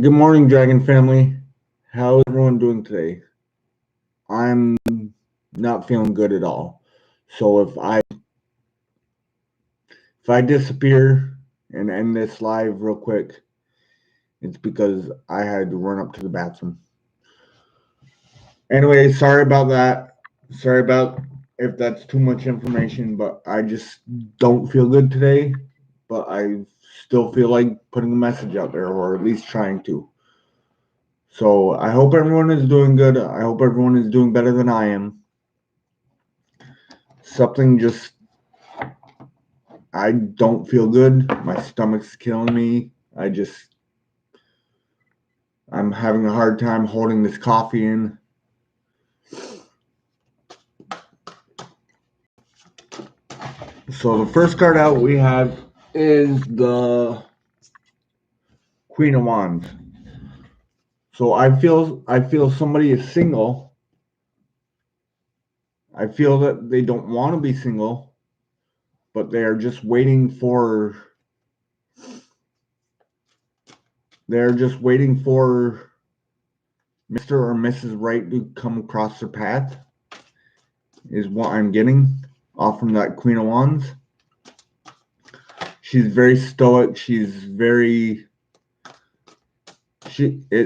Good morning, Dragon family. How is everyone doing today? I'm not feeling good at all. So if I disappear and end this live real quick, it's because I had to run up to the bathroom. Anyway, sorry about that. Sorry about if that's too much information, but I just don't feel good today. But I still feel like putting a message out there, or at least trying to. So I hope everyone is doing good. I hope everyone is doing better than I am. Something just, I don't feel good. My stomach's killing me. I'm having a hard time holding this coffee in. So the first card out we have is the Queen of Wands. So I feel somebody is single. I feel that they don't want to be single, but they are just waiting for Mr. or Mrs. Right to come across their path, is what I'm getting off from that Queen of Wands. She's very stoic. It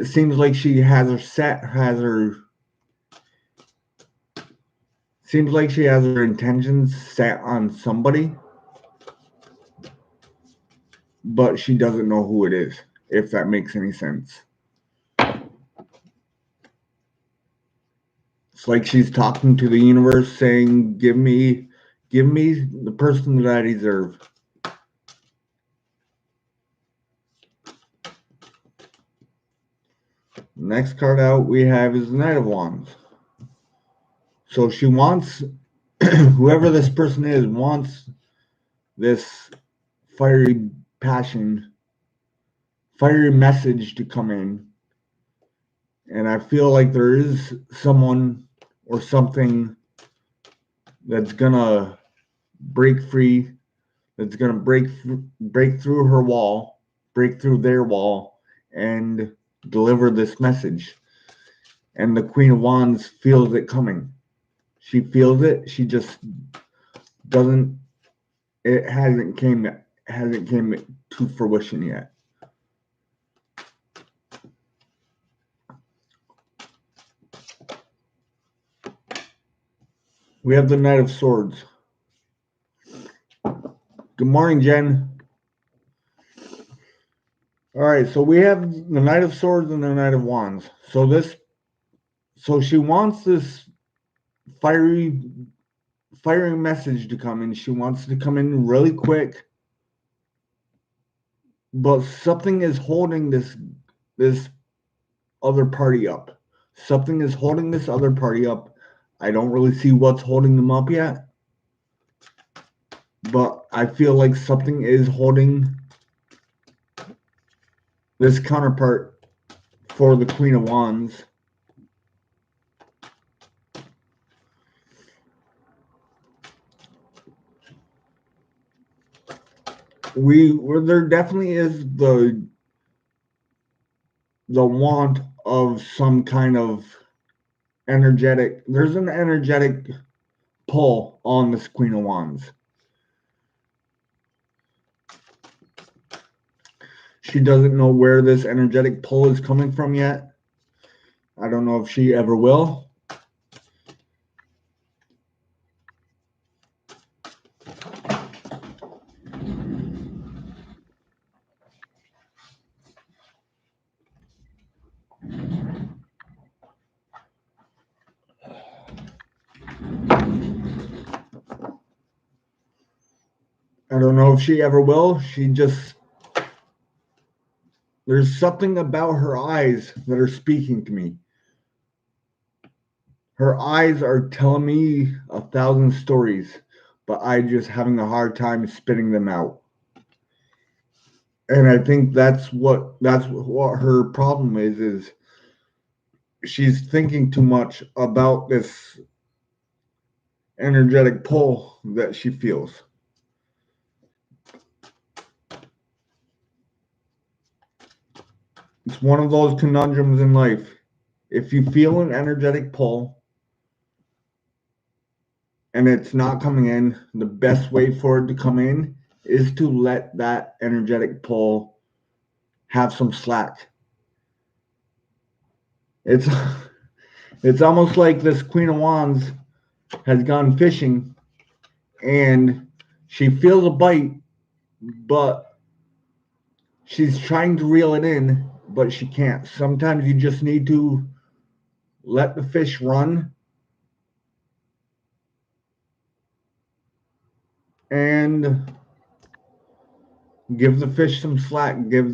seems like she has her intentions set on somebody, but she doesn't know who it is, if that makes any sense. It's like she's talking to the universe saying, give me the person that I deserve. Next card out we have is the Knight of Wands. So she wants, whoever this person is, wants this fiery message to come in. And I feel like there is someone or something that's gonna break free, that's gonna break through her wall, break through their wall, and deliver this message. And the Queen of Wands feels it coming. She feels it. She just doesn't. It hasn't came to fruition yet. We have the Knight of Swords. Good morning, Jen. All right, so we have the Knight of Swords and the Knight of Wands. So she wants this fiery message to come in. She wants to come in really quick, but something is holding this other party up. Something is holding this other party up. I don't really see what's holding them up yet, but I feel like something is holding this counterpart for the Queen of Wands. There definitely is the want of some kind of there's an energetic pull on this Queen of Wands. She doesn't know where this energetic pull is coming from yet. I don't know if she ever will. I don't know if she ever will. There's something about her eyes that are speaking to me. Her eyes are telling me 1,000 stories, but I'm just having a hard time spitting them out. And I think that's what her problem is she's thinking too much about this energetic pull that she feels. It's one of those conundrums in life. If you feel an energetic pull and it's not coming in, the best way for it to come in is to let that energetic pull have some slack. It's it's almost like this Queen of Wands has gone fishing and she feels a bite, but she's trying to reel it in, but she can't. Sometimes you just need to let the fish run and give the fish some slack. Give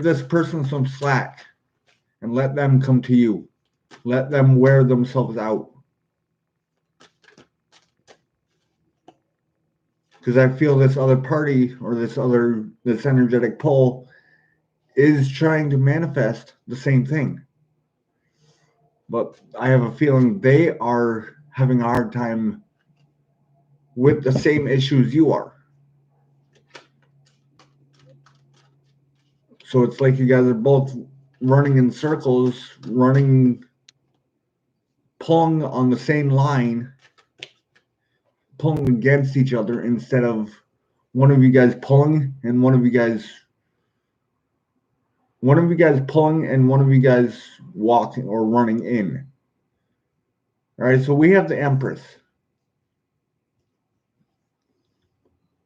this person some slack and let them come to you. Let them wear themselves out. Because I feel this other party or this energetic pull is trying to manifest the same thing. But I have a feeling they are having a hard time with the same issues you are. So it's like you guys are both running in circles, pulling on the same line, pulling against each other instead of one of you guys pulling and one of you guys pulling and one of you guys walking or running in. All right, so we have the Empress.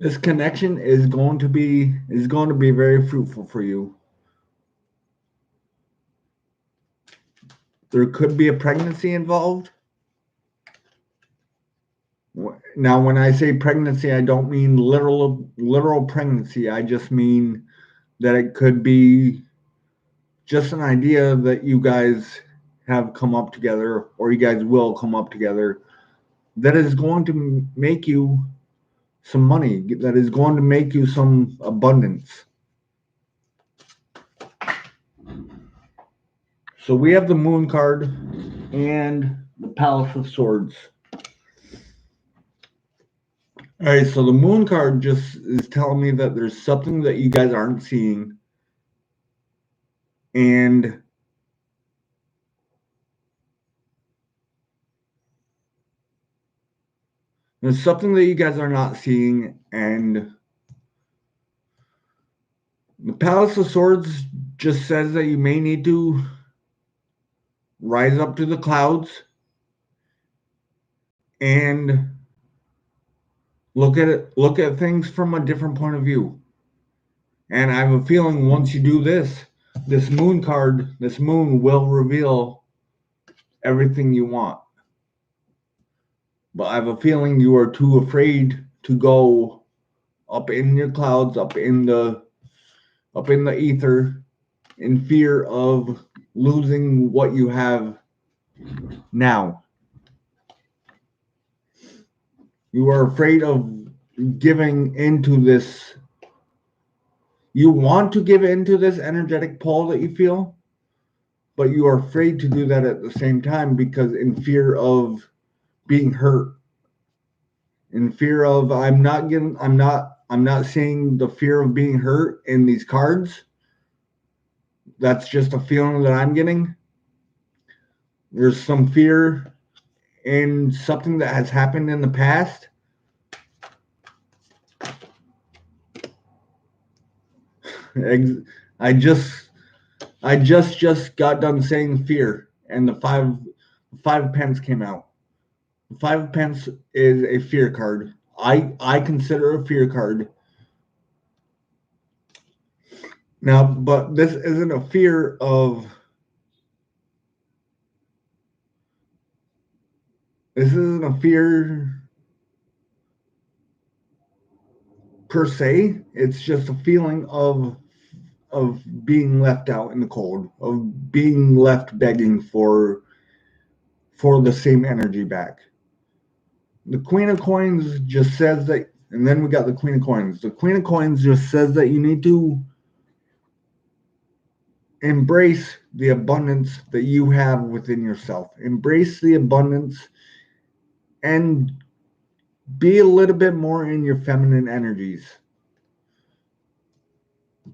This connection is going to be very fruitful for you. There could be a pregnancy involved. Now, when I say pregnancy, I don't mean literal pregnancy. I just mean that it could be just an idea that you guys have come up together, or you guys will come up together, that is going to make you some money, that is going to make you some abundance. So we have the Moon card and the Palace of Swords. All right, so the Moon card just is telling me that there's something that you guys aren't seeing, and there's something that you guys are not seeing, and the Palace of Swords just says that you may need to rise up to the clouds and look at things from a different point of view. And I have a feeling once you do this Moon card, this moon will reveal everything you want. But I have a feeling you are too afraid to go up in your clouds, up in the ether, in fear of losing what you have now. You are afraid of giving into this. You want to give into this energetic pull that you feel, but you are afraid to do that at the same time because in fear of being hurt. In fear of I'm not seeing the fear of being hurt in these cards. That's just a feeling that I'm getting. There's some fear in something that has happened in the past. I just got done saying fear, and the five of pence came out. The 5 of pence is a fear card. I consider a fear card. Now, but this isn't a fear of. This isn't a fear per se. It's just a feeling of being left out in the cold, of being left begging for the same energy back. The Queen of Coins just says that, and then we got the Queen of Coins. The Queen of Coins just says that you need to embrace the abundance that you have within yourself. Embrace the abundance and be a little bit more in your feminine energies.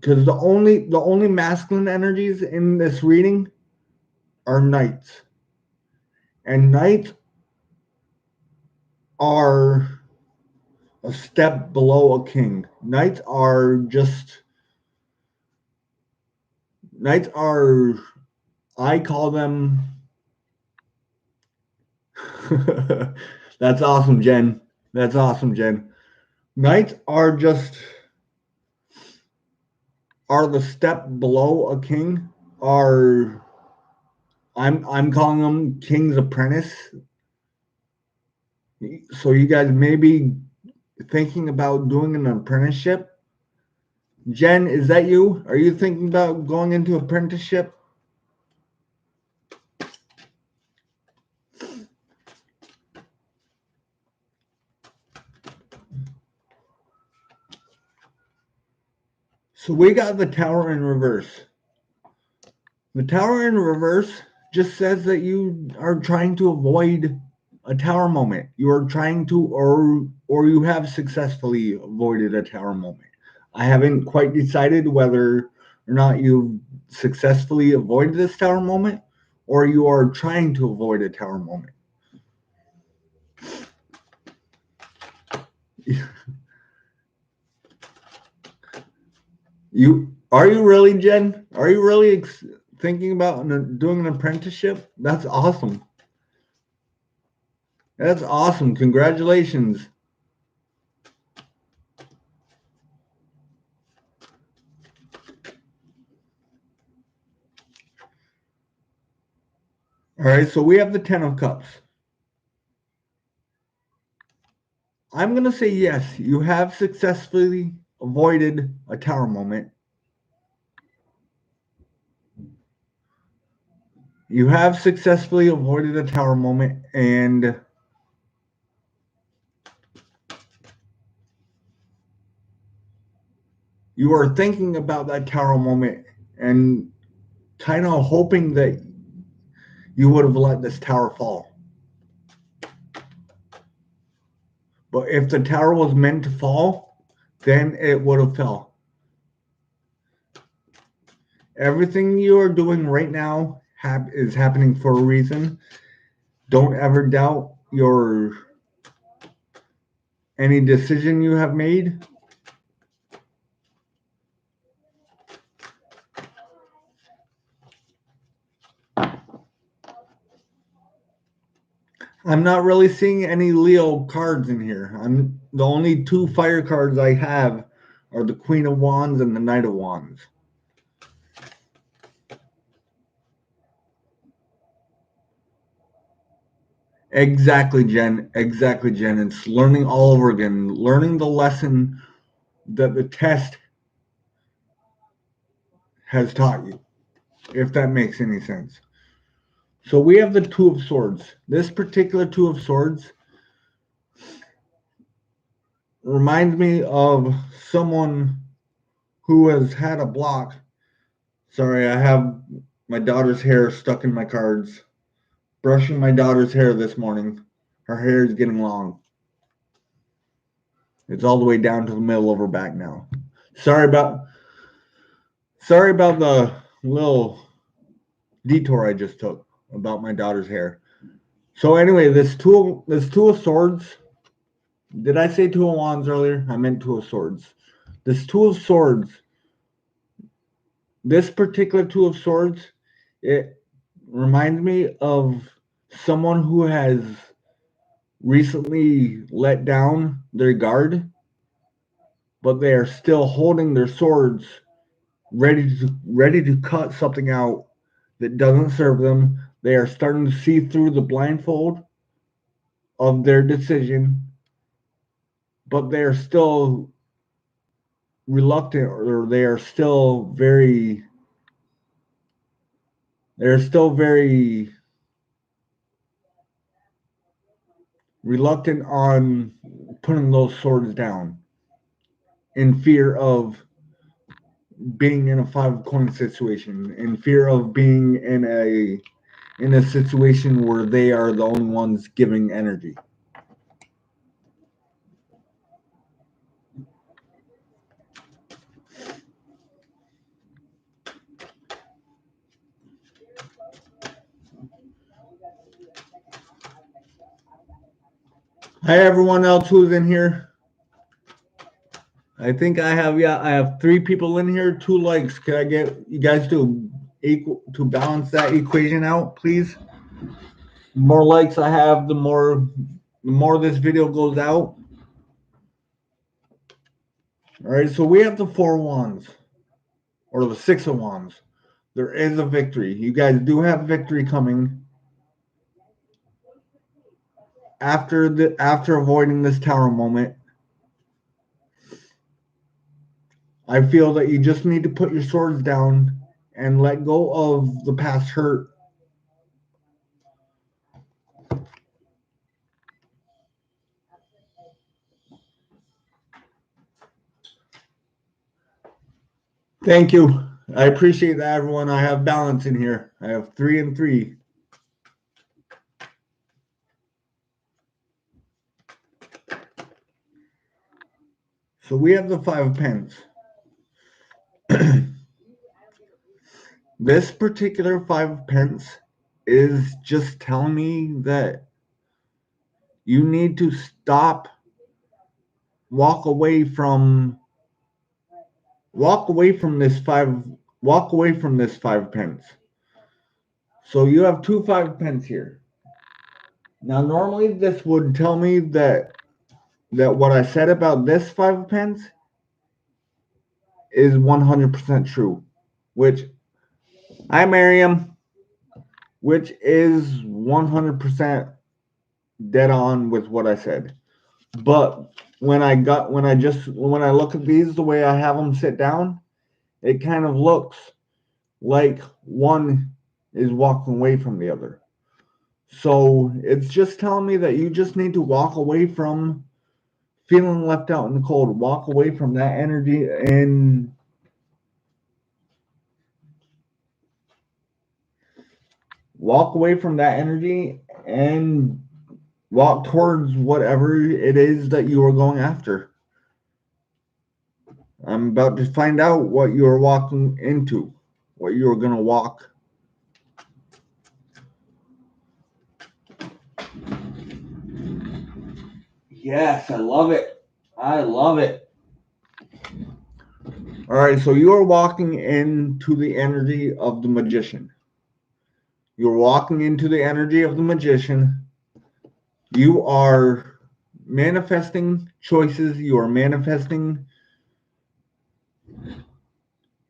because the only masculine energies in this reading are knights, and knights are a step below a king. Knights are, I call them. That's awesome, Jen. That's awesome, Jen. Knights are the step below a king. I'm calling them King's Apprentice. So you guys may be thinking about doing an apprenticeship. Jen, is that you? Are you thinking about going into apprenticeship? So we got the Tower in reverse. The Tower in reverse just says that you are trying to avoid a tower moment. You are trying to, or you have successfully avoided a tower moment. I haven't quite decided whether or not you've successfully avoided this tower moment, or you are trying to avoid a tower moment. Are you really, Jen? Are you really thinking about doing an apprenticeship? That's awesome. That's awesome. Congratulations. All right, so we have the 10 of Cups. I'm going to say yes, you have successfully avoided a tower moment. You have successfully avoided a tower moment, and you are thinking about that tower moment and kind of hoping that you would have let this tower fall. But if the tower was meant to fall, then it would have fell. Everything you are doing right now is happening for a reason. Don't ever doubt any decision you have made. I'm not really seeing any Leo cards in here. The only two fire cards I have are the Queen of Wands and the Knight of Wands. Exactly, Jen. Exactly, Jen. It's learning all over again. Learning the lesson that the test has taught you, if that makes any sense. So we have the Two of Swords. This particular Two of Swords reminds me of someone who has had a block. Sorry, I have my daughter's hair stuck in my cards. Brushing my daughter's hair this morning. Her hair is getting long. It's all the way down to the middle of her back now. Sorry about the little detour I just took about my daughter's hair. So anyway, this two of swords. Did I say Two of Wands earlier? I meant Two of Swords. This Two of Swords. This particular Two of Swords, it reminds me of someone who has recently let down their guard, but they are still holding their swords ready to cut something out that doesn't serve them. They are starting to see through the blindfold of their decision, but they are still reluctant, or they're still very reluctant on putting those swords down in fear of being in a five of coins situation, in fear of being in a situation where they are the only ones giving energy. Hi, everyone else who's in here. I think I have 3 people in here, 2 likes. Can I get you guys to balance that equation out, please? The more likes I have, the more this video goes out. All right, so we have the 4 wands or the 6 of wands. There is a victory. You guys do have victory coming after avoiding this tower moment. I feel that you just need to put your swords down and let go of the past hurt. Thank you. I appreciate that, everyone. I have balance in here. I have 3 and 3. So we have the 5 of Pens. This particular 5 of Pens is just telling me that you need to walk away from this 5 of Pens. So you have 2 5 of Pens here. Now normally this would tell me that what I said about this 5 of Pens is 100% true, which I marry him, which is 100% dead on with what I said. But when I look at these the way I have them sit down, it kind of looks like one is walking away from the other. So it's just telling me that you just need to walk away from feeling left out in the cold. Walk away from that energy and walk towards whatever it is that you are going after. I'm about to find out what you are walking into, what you are going to walk. Yes, I love it. I love it. All right, so you are walking into the energy of the magician. You're walking into the energy of the magician. You are manifesting choices. You're manifesting.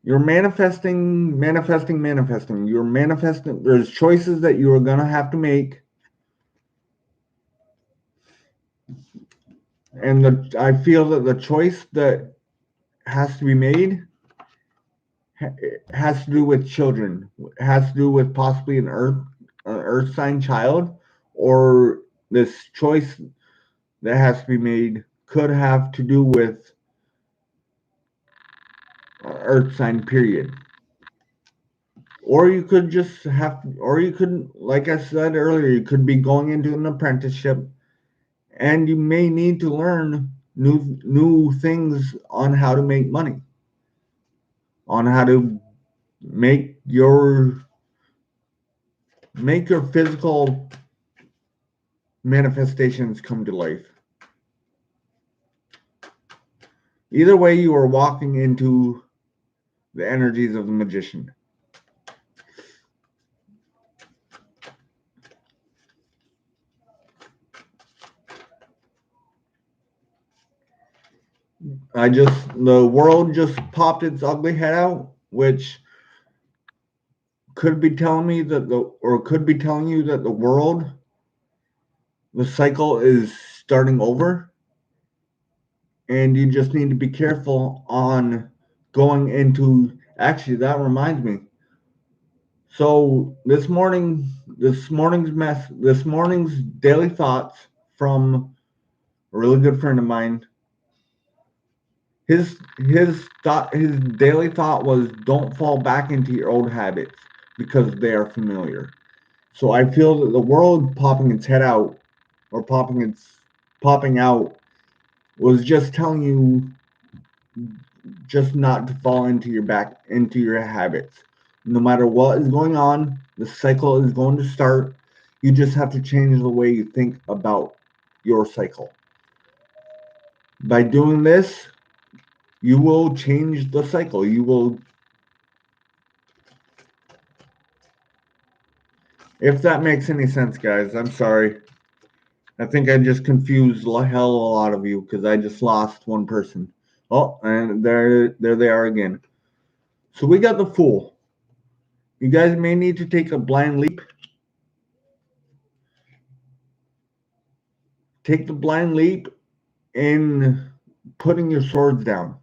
You're manifesting. There's choices that you are going to have to make. And I feel that the choice that has to be made has to do with children. It has to do with possibly an earth sign child, or this choice that has to be made could have to do with earth sign period. Or you could like I said earlier, you could be going into an apprenticeship and you may need to learn new things on how to make money, on how to make your physical manifestations come to life. Either way, you are walking into the energies of the magician. The world just popped its ugly head out, which could be telling me could be telling you that the cycle is starting over, and you just need to be careful on going into. Actually, that reminds me. So this morning's daily thoughts from a really good friend of mine. His daily thought was, don't fall back into your old habits because they are familiar. So I feel that the world popping its head out or popping out was just telling you just not to fall into your habits. No matter what is going on, the cycle is going to start. You just have to change the way you think about your cycle. By doing this, you will change the cycle. You will, if that makes any sense, guys. I'm sorry. I think I just confused the hell a lot of you because I just lost one person. Oh, and there they are again. So we got the Fool. You guys may need to take a blind leap. Take the blind leap in putting your swords down.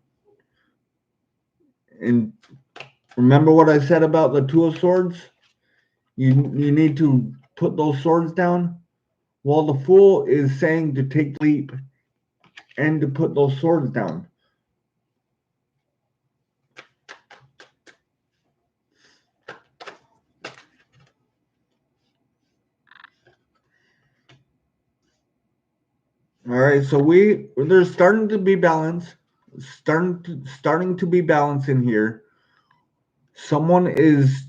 And remember what I said about the Two of Swords? You need to put those swords down. Well, the Fool is saying to take the leap and to put those swords down. All right, so there's starting to be balance, starting to be balance in here. Someone is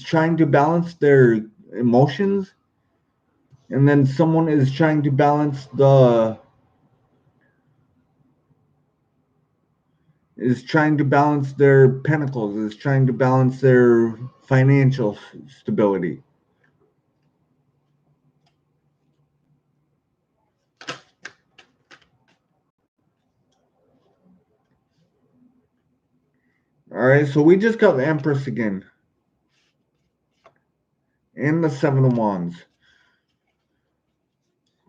trying to balance their emotions, and then someone is trying to balance their pentacles, is trying to balance their financial stability. All right, so we just got the Empress again. And the Seven of Wands.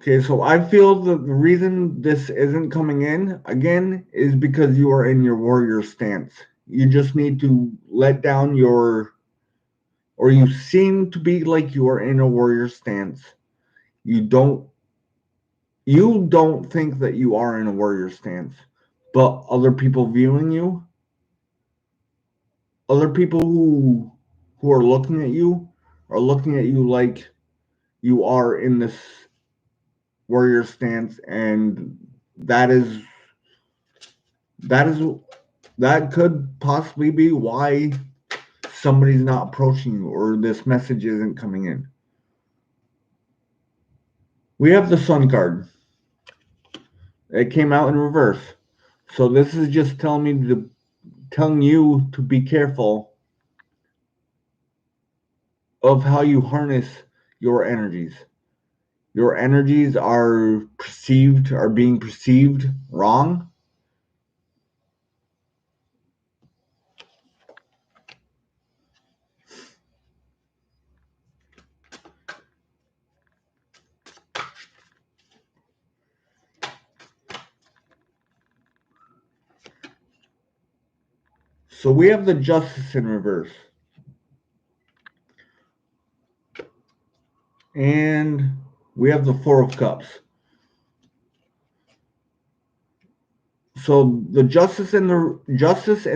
Okay, so I feel the reason this isn't coming in, again, is because you are in your warrior stance. You just need to let down or you seem to be like you are in a warrior stance. You don't think that you are in a warrior stance, but other people viewing you, other people who are looking at you like you are in this warrior stance, and that could possibly be why somebody's not approaching you or this message isn't coming in. We have the Sun card. It came out in reverse. So this is just telling you to be careful of how you harness your energies. Your energies are being perceived wrong. So we have the Justice in reverse. And we have the Four of Cups. So the Justice in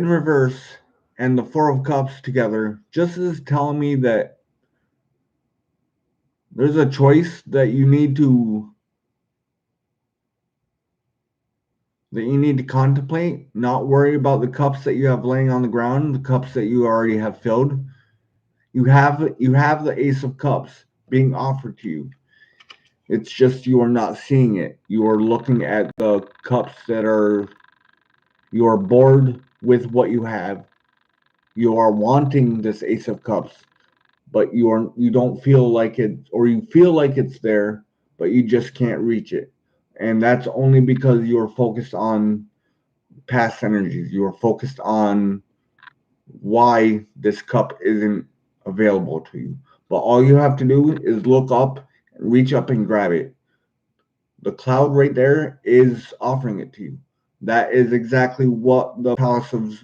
reverse and the Four of Cups together just is telling me that there's a choice that you need to contemplate. Not worry about the cups that you have laying on the ground, the cups that you already have filled. You have the Ace of Cups being offered to you. It's just you are not seeing it. You are looking at the cups you are bored with what you have. You are wanting this Ace of Cups, but you don't feel like it, or you feel like it's there, but you just can't reach it. And that's only because you are focused on past energies. You are focused on why this cup isn't available to you. But all you have to do is look up, reach up and grab it. The cloud right there is offering it to you. That is exactly what the Palace of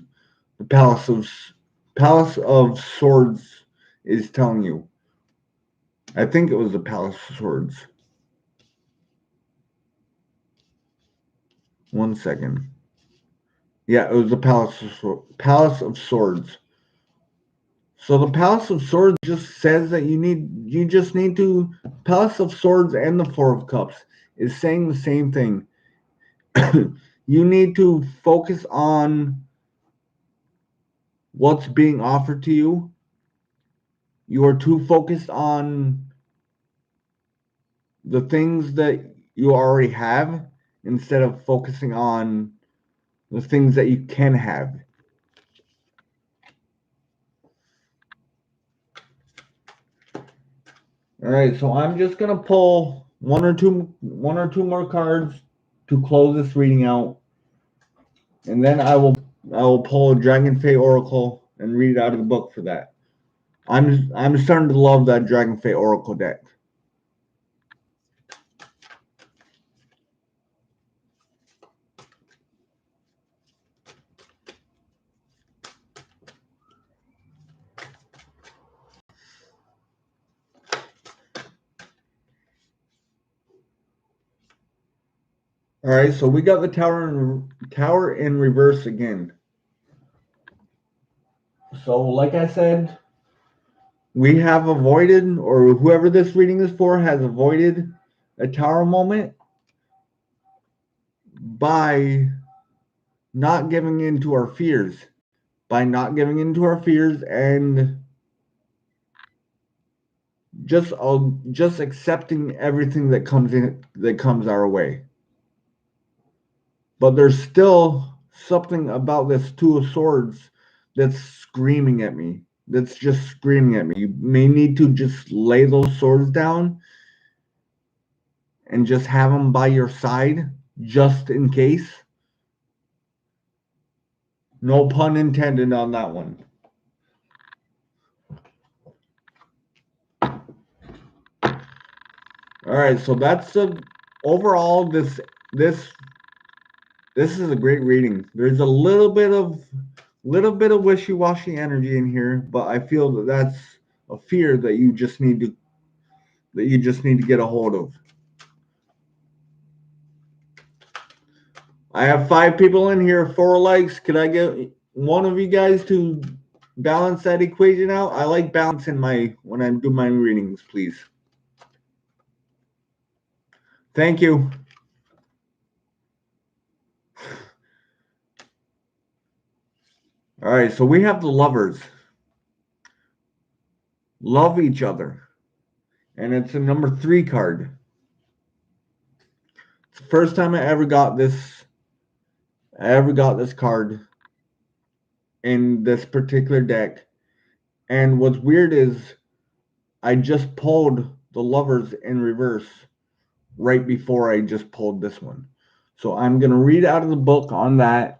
Swords is telling you. I think it was the Palace of Swords. One second. Yeah, it was the Palace of Swords. So the Palace of Swords just says that you just need to Palace of Swords and the Four of Cups is saying the same thing. You need to focus on what's being offered to you. You are too focused on the things that you already have instead of focusing on the things that you can have. All right, so I'm just gonna pull one or two more cards to close this reading out, and then I will pull a Dragon Fate Oracle and read out of the book for that. I'm starting to love that Dragon Fate Oracle deck. All right, so we got the tower in reverse again. So, like I said, we have avoided, or whoever this reading is for, has avoided a tower moment by not giving in to our fears. By not giving in to our fears and just accepting everything that comes our way. But there's still something about this Two of Swords that's screaming at me. That's just screaming at me. You may need to just lay those swords down and just have them by your side just in case. No pun intended on that one. All right, so that's overall this is a great reading. There's a little bit of wishy-washy energy in here, but I feel that that's a fear that you just need to get a hold of. I have 5 people in here, 4 likes. Could I get one of you guys to balance that equation out? I like balancing when I do my readings, please. Thank you. All right, so we have the Lovers. Love each other. And it's a number 3 card. It's the first time I ever got this card in this particular deck. And what's weird is I just pulled the Lovers in reverse right before I just pulled this one. So I'm going to read out of the book on that.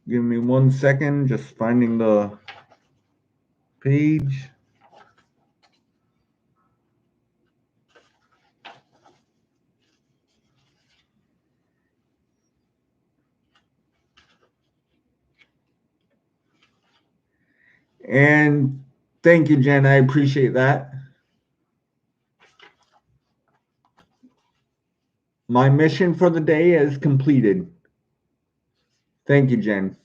Give me 1 second, just finding the page. And thank you, Jen. I appreciate that. My mission for the day is completed. Thank you, Jen.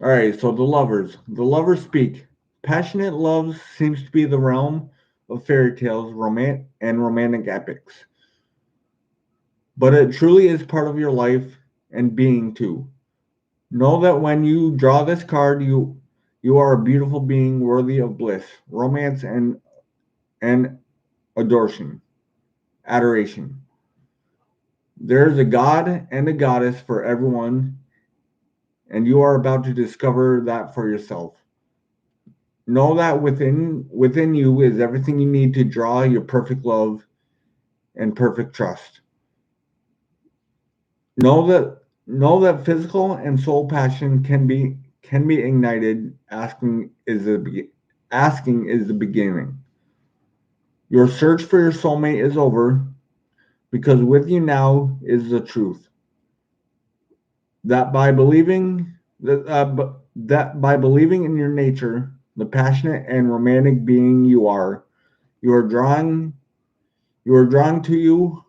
All right, so the Lovers. The Lovers speak. Passionate love seems to be the realm of fairy tales, and romantic epics. But it truly is part of your life and being too. Know that when you draw this card, you are a beautiful being worthy of bliss, romance, and adoration. Adoration. There's a god and a goddess for everyone, and you are about to discover that for yourself. Know that within you is everything you need to draw your perfect love and perfect trust. Know that physical and soul passion can be ignited. Asking is the beginning. Your search for your soulmate is over, because with you now is the truth. That by believing that by believing in your nature, the passionate and romantic being you are drawing to you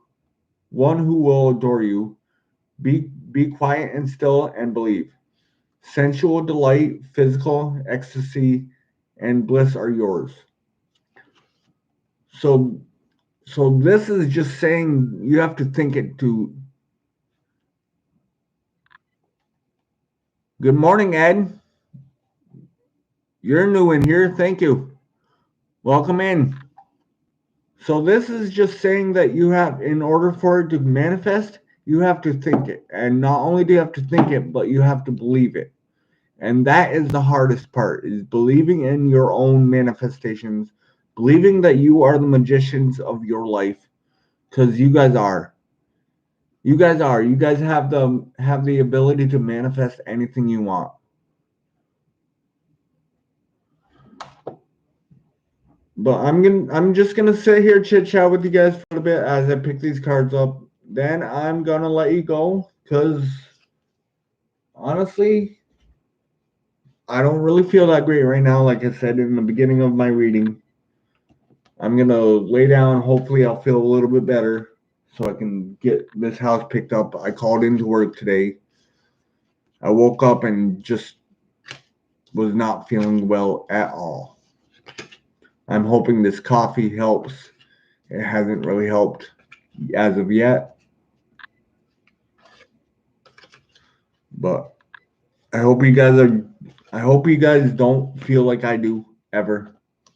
one who will adore you. Be quiet and still and believe. Sensual delight, physical ecstasy, and bliss are yours. So So this is just saying you have to think it to. Good morning, Ed. You're new in here. Thank you. Welcome in. So this is just saying that you have, in order for it to manifest, you have to think it. And not only do you have to think it, but you have to believe it. And that is the hardest part, is believing in your own manifestations, believing that you are the magicians of your life, because you guys are. You guys are. You guys have the ability to manifest anything you want. But I'm just gonna sit here chit chat with you guys for a bit as I pick these cards up. Then I'm gonna let you go because honestly, I don't really feel that great right now. Like I said in the beginning of my reading, I'm gonna lay down. Hopefully, I'll feel a little bit better so I can get this house picked up. I called into work today. I woke up and just was not feeling well at all. I'm hoping this coffee helps. It hasn't really helped as of yet, but I hope you guys are. I hope you guys don't feel like I do ever.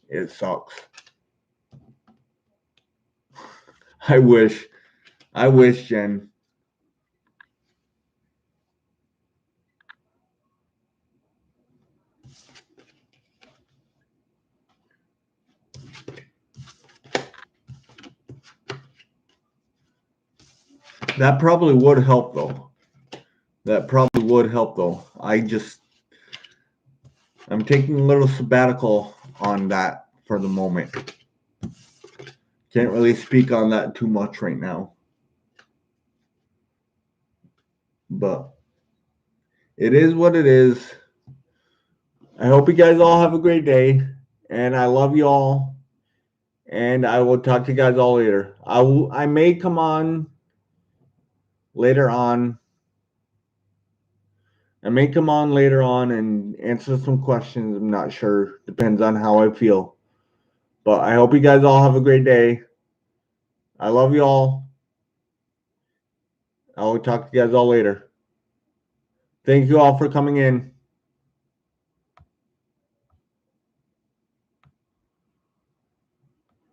It sucks. I wish. I wish, Jen. That probably would help though. That probably would help though. I'm taking a little sabbatical on that for the moment. Can't really speak on that too much right now. But it is what it is. I hope you guys all have a great day. And I love you all. And I will talk to you guys all later. I may come on later on. I may come on later on and answer some questions. I'm not sure. Depends on how I feel. But I hope you guys all have a great day. I love you all. I will talk to you guys all later. Thank you all for coming in.